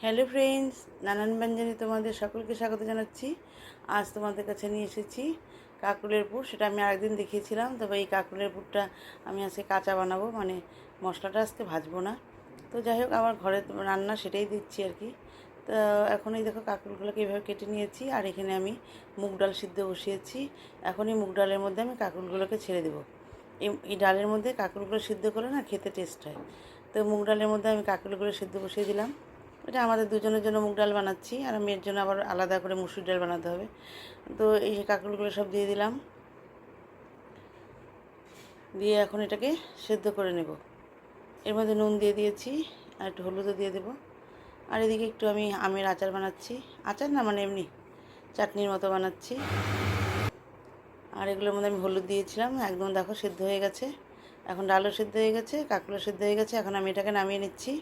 Hello friends, নানান ব্যঞ্জনে তোমাদের সকলকে স্বাগত জানাচ্ছি। আজ তোমাদের কাছে নিয়ে এসেছি কাঁকরোলের পুর। সেটা আমি আরেকদিন দেখিয়েছিলাম, তবে এই কাঁকরোলের পুরটা আমি আজকে কাঁচা বানাবো, মানে মশলাটা আজকে ভাজবো না। তো যাই হোক, আমার ঘরে রান্না সেটাই দিচ্ছি আর কি। তো এখন এই দেখো কাঁকরোলগুলোকে এইভাবে কেটে নিয়েছি, আর এখানে আমি মুগ ডাল সিদ্ধ বসিয়েছি। এখন এই মুগ ডালের মধ্যে আমি কাঁকরোলগুলোকে ছেড়ে দেবো। এই ডালের মধ্যে কাঁকরোলগুলো সিদ্ধ করে না খেতে টেস্ট হয়। তো মুগ ডালের মধ্যে আমি কাঁকরোলগুলো সিদ্ধ বসিয়ে দিলাম। এটা আমাদের দুজনের জন্য মুগ ডাল বানাচ্ছি, আর মেয়ের জন্য আবার আলাদা করে মুসুর ডাল বানাতে হবে। তো এই যে কাঁকরোলগুলো সব দিয়ে দিলাম, দিয়ে এখন এটাকে সেদ্ধ করে নেব। এর মধ্যে নুন দিয়ে দিয়েছি, আর একটু হলুদও দিয়ে দেবো। আর এদিকে একটু আমি আমের আচার বানাচ্ছি, আচার না মানে এমনি চাটনির মতো বানাচ্ছি। আর এগুলোর মধ্যে আমি হলুদ দিয়েছিলাম, একদম দেখো সেদ্ধ হয়ে গেছে। এখন ডালও সেদ্ধ হয়ে গেছে, কাঁকরোলও সেদ্ধ হয়ে গেছে। এখন আমি এটাকে নামিয়ে নিচ্ছি।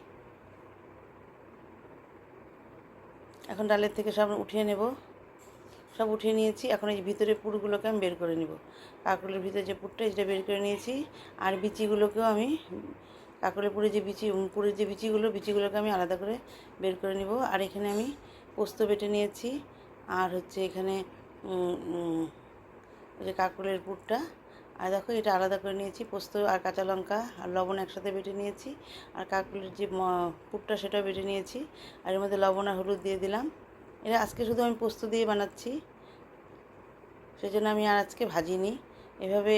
এখন ডালের থেকে সব উঠিয়ে নেব। সব উঠিয়ে নিয়েছি। এখন এই ভিতরে পুরগুলোকে আমি বের করে নেব। কাঁকরোলের ভিতরে যে পুরটা, এটা বের করে নিয়েছি। আর বিচিগুলোকেও আমি, কাঁকরোলের পুরের যে বিচিগুলোকে আমি আলাদা করে বের করে নেব। আর এখানে আমি পোস্ত বেটে নিয়েছি। আর হচ্ছে এখানে ওই যে কাঁকরোলের পুরটা, আর দেখো এটা আলাদা করে নিয়েছি। পোস্ত আর কাঁচা লঙ্কা আর লবণ একসাথে বেটে নিয়েছি। আর কাঁকরোলের যে পুরটা সেটাও বেটে নিয়েছি। আর এর মধ্যে লবণ আর হলুদ দিয়ে দিলাম। এটা আজকে শুধু আমি পোস্ত দিয়ে বানাচ্ছি, সেই জন্য আমি আর আজকে ভাজিনি। এভাবে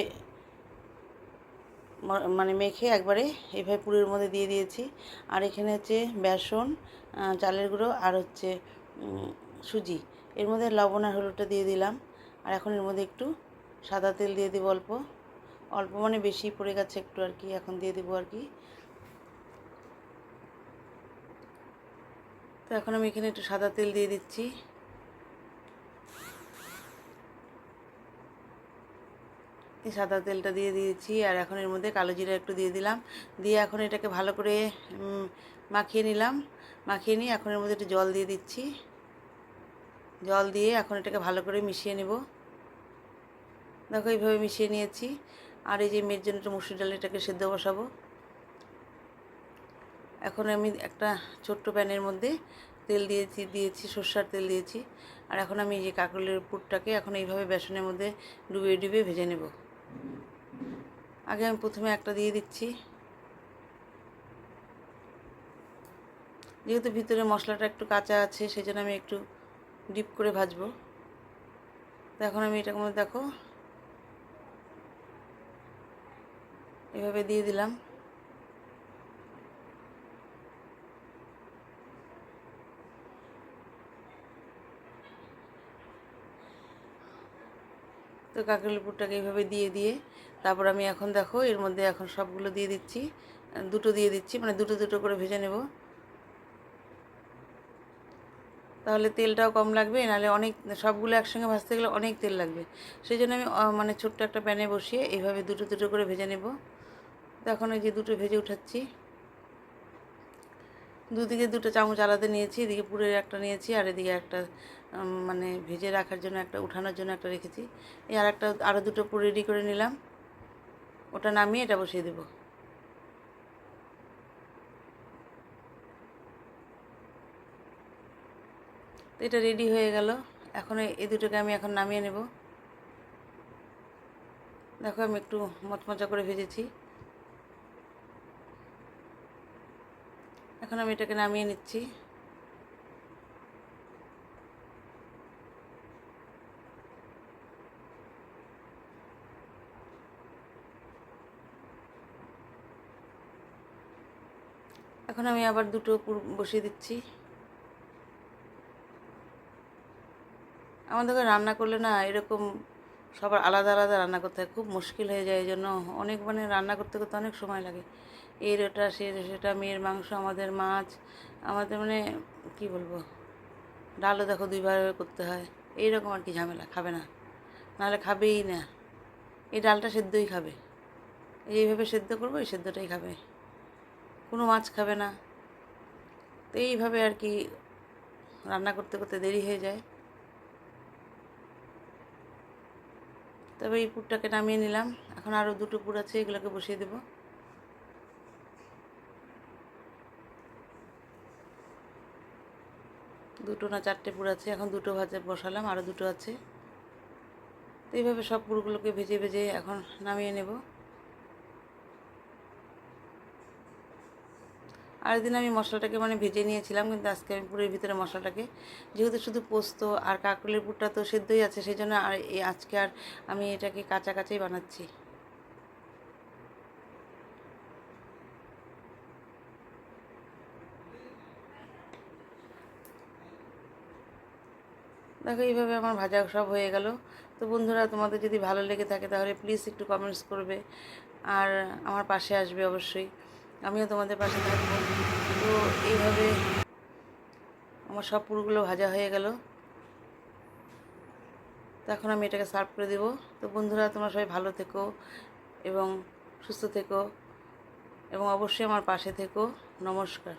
মানে মেখে একবারে এভাবে পুরের মধ্যে দিয়ে দিয়েছি। আর এখানে হচ্ছে বেসন, চালের গুঁড়ো আর হচ্ছে সুজি। এর মধ্যে লবণ আর হলুদটা দিয়ে দিলাম। আর এখন এর মধ্যে একটু সাদা তেল দিয়ে দেবো, অল্প অল্প মানে বেশি পড়ে গেছে একটু আর কি, এখন দিয়ে দেবো আর কি। তো এখন আমি এখানে একটু সাদা তেল দিয়ে দিচ্ছি। এই সাদা তেলটা দিয়ে দিয়েছি। আর এখন এর মধ্যে কালো জিরা একটু দিয়ে দিলাম। দিয়ে এখন এটাকে ভালো করে মাখিয়ে নিলাম। মাখিয়ে নিয়ে এখন এর মধ্যে একটু জল দিয়ে দিচ্ছি। জল দিয়ে এখন এটাকে ভালো করে মিশিয়ে নেব। দেখো এইভাবে মিশিয়ে নিয়েছি। আর এই যে মেয়ের জন্য একটু মুসুর ডাল, এটাকে সেদ্ধ বসাবো। এখন আমি একটা ছোট্ট প্যানের মধ্যে তেল দিয়েছি সর্ষার তেল দিয়েছি। আর এখন আমি এই যে কাঁকরোলের পুরটাকে এখন এইভাবে বেসনের মধ্যে ডুবিয়ে ডুবিয়ে ভেজে নেব। আগে আমি প্রথমে একটা দিয়ে দিচ্ছি, যেহেতু ভিতরে মশলাটা একটু কাঁচা আছে সেই জন্য আমি একটু ডিপ করে ভাজবো। তো এখন আমি এটার মধ্যে দেখো এভাবে দিয়ে দিলাম। তো কাঁকরোলের পুরটাকে এইভাবে দিয়ে দিয়ে তারপর আমি এখন দেখো এর মধ্যে এখন সবগুলো দিয়ে দিচ্ছি। দুটো দিয়ে দিচ্ছি, মানে দুটো দুটো করে ভেজে নেব, তাহলে তেলটাও কম লাগবে। নাহলে অনেক, সবগুলো একসঙ্গে ভাজতে গেলে অনেক তেল লাগবে। সেই জন্য আমি মানে ছোট্ট একটা প্যানে বসিয়ে এইভাবে দুটো দুটো করে ভেজে নেব। তো এখন এই যে দুটো ভেজে উঠাচ্ছি। দুদিকে দুটো চামচ আলাদা নিয়েছি, এদিকে পুরের একটা নিয়েছি আর এদিকে একটা মানে ভেজে রাখার জন্য একটা, উঠানোর জন্য একটা রেখেছি। এই আর একটা, আরও দুটো পুর রেডি করে নিলাম। ওটা নামিয়ে এটা বসিয়ে দেবো। তো এটা রেডি হয়ে গেল। এখন এই দুটোকে আমি এখন নামিয়ে নেব। দেখো আমি একটু মচমচা করে ভেজেছি। এখন আমি এটাকে নামিয়ে নিচ্ছি। এখন আমি আবার দুটো পুর বসিয়ে দিচ্ছি। আমাদের ঘরে রান্না করলে না এরকম সবার আলাদা আলাদা রান্না করতে হয়, খুব মুশকিল হয়ে যায়। এই জন্য অনেক, মানে রান্না করতে করতে অনেক সময় লাগে। এর ওটা সেটা, মেয়ের মাংস, আমাদের মাছ, আমাদের মানে কি বলবো, ডালও দেখো দুইবার করতে হয়। এইরকম আর কি ঝামেলা, খাবে না, নাহলে খাবেই না। এই ডালটা সেদ্ধই খাবে, এইভাবে সেদ্ধ করবো, এই সেদ্ধটাই খাবে, কোনো মাছ খাবে না। তো এইভাবে আর কি রান্না করতে করতে দেরি হয়ে যায়। তবে এই পুরটাকে নামিয়ে নিলাম। এখন আরও দুটো পুর আছে, এগুলোকে বসিয়ে দেবো। দুটো না চারটে পুর আছে, এখন দুটো ভাজা বসালাম, আরও দুটো আছে। তো এইভাবে সব পুরগুলোকে ভেজে ভেজে এখন নামিয়ে নেব। আরেকদিন আমি মশলাটাকে মানে ভেজে নিয়েছিলাম, কিন্তু আজকে আমি পুরের ভিতরে মশলাটাকে, যেহেতু শুধু পোস্ত আর কাঁকরোলের পুরটা তো সেদ্ধই আছে, সেই জন্য আর আজকে আর আমি এটাকে কাঁচা কাঁচাই বানাচ্ছি। দেখো এইভাবে আমার ভাজা সব হয়ে গেল। তো বন্ধুরা, তোমাদের যদি ভালো লেগে থাকে তাহলে প্লিজ একটু কমেন্টস করবে আর আমার পাশে আসবে অবশ্যই, আমিও তোমাদের পাশে থাকবো। তো এইভাবে আমার সব পুরগুলো ভাজা হয়ে গেল। তো এখন আমি এটাকে সার্ভ করে দেবো। তো বন্ধুরা, তোমরা সবাই ভালো থেকো এবং সুস্থ থেকো এবং অবশ্যই আমার পাশে থেকো। নমস্কার।